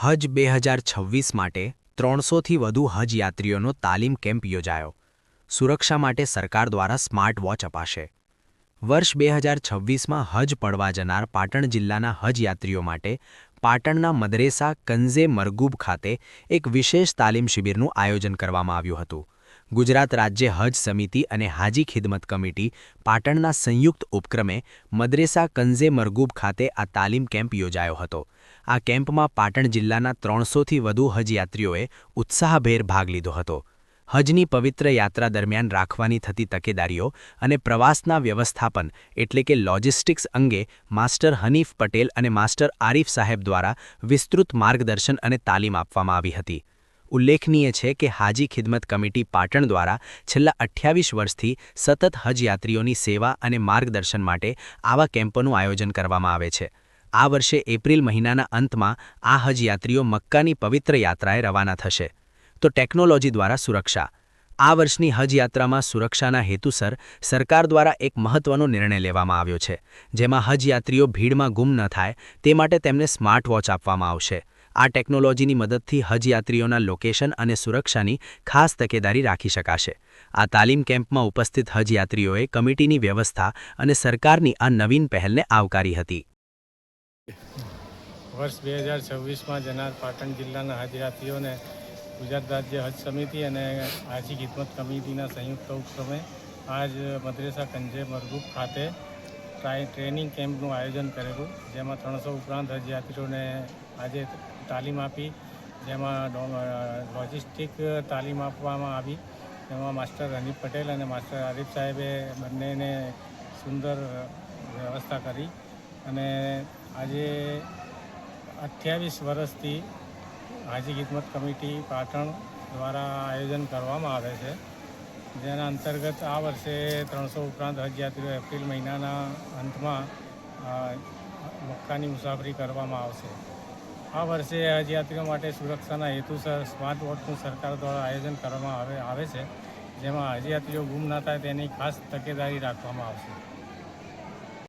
હજ 2026 માટે 300થી વધુ હજ યાત્રીઓનો તાલીમ કેમ્પ યોજાયો. સુરક્ષા માટે સરકાર દ્વારા સ્માર્ટ વોચ અપાશે. વર્ષ 2026માં હજ પડવા જનાર પાટણ જિલ્લાના હજ યાત્રીઓ માટે પાટણના મદરેસા કંઝે મરગૂબ ખાતે એક વિશેષ તાલીમ શિબિરનું આયોજન કરવામાં આવ્યું હતું. ગુજરાત રાજ્ય હજ સમિતિ અને હાજી ખિદમત કમિટી પાટણના સંયુક્ત ઉપક્રમે મદરેસા કંઝે મરગૂબ ખાતે આ તાલીમ કેમ્પ યોજાયો હતો. આ કેમ્પમાં પાટણ જિલ્લાના 300થી વધુ હજ યાત્રીઓએ ઉત્સાહભેર ભાગ લીધો હતો. હજની પવિત્ર યાત્રા દરમિયાન રાખવાની થતી તકેદારીઓ અને પ્રવાસના વ્યવસ્થાપન એટલે કે લોજિસ્ટિક્સ અંગે માસ્ટર હનીફ પટેલ અને માસ્ટર આરિફ સાહેબ દ્વારા વિસ્તૃત માર્ગદર્શન અને તાલીમ આપવામાં આવી હતી. ઉલ્લેખનીય છે કે હાજી ખિદમત કમિટી પાટણ દ્વારા છેલ્લા 28 વર્ષથી સતત હજ યાત્રીઓની સેવા અને માર્ગદર્શન માટે આવા કેમ્પોનું આયોજન કરવામાં આવે છે. આ વર્ષે એપ્રિલ મહિનાના અંતમાં આ હજ યાત્રીઓ મક્કાની પવિત્ર યાત્રાએ રવાના થશે. તો ટેકનોલોજી દ્વારા સુરક્ષા. આ વર્ષની હજ યાત્રામાં સુરક્ષાના હેતુસર સરકાર દ્વારા એક મહત્વનો નિર્ણય લેવામાં આવ્યો છે, જેમાં હજ યાત્રીઓ ભીડમાં ગુમ ન થાય તે માટે તેમને સ્માર્ટ વોચ આપવામાં આવશે. આ ટેકનોલોજીની મદદથી હજ યાત્રીઓના લોકેશન અને સુરક્ષાની ખાસ તકેદારી રાખી શકાશે. આ તાલીમ કેમ્પમાં ઉપસ્થિત હજ યાત્રીઓએ કમિટીની વ્યવસ્થા અને સરકારની આ નવીન પહેલને આવકારી હતી. વર્ષ 2026માં જનાર પાટણ જિલ્લાના હજ યાત્રીઓને ગુજરાત રાજ્ય હજ સમિતિ અને હાજી ખિદમત કમિટીના સંયુક્ત ઉપક્રમે આજ મદરેસા કંઝે મરગૂબ ખાતે ટ્રેનિંગ કેમ્પનું આયોજન કરેલું, જેમાં 300 ઉપરાંત હજ યાત્રીઓને આજે તાલીમ આપી, જેમાં લોજિસ્ટિક તાલીમ આપવામાં આવી. જેમાં માસ્ટર હનીફ પટેલ અને માસ્ટર આરિફ સાહેબે બંનેને સુંદર વ્યવસ્થા કરી અને આજે 28 વર્ષથી હાજી ખિદમત કમિટી પાટણ દ્વારા આયોજન કરવામાં આવે છે, જેના અંતર્ગત આ વર્ષે 300 ઉપરાંત હજ યાત્રીઓ એપ્રિલ મહિનાના અંતમાં મક્કાની મુસાફરી કરવામાં આવશે. આ વર્ષે હજ યાત્રીઓ માટે સુરક્ષાના હેતુસર સ્માર્ટ વોચનું સરકાર દ્વારા આયોજન કરવામાં આવે છે, જેમાં હજ યાત્રીઓ ગુમ ન થાય તેની ખાસ તકેદારી રાખવામાં આવશે.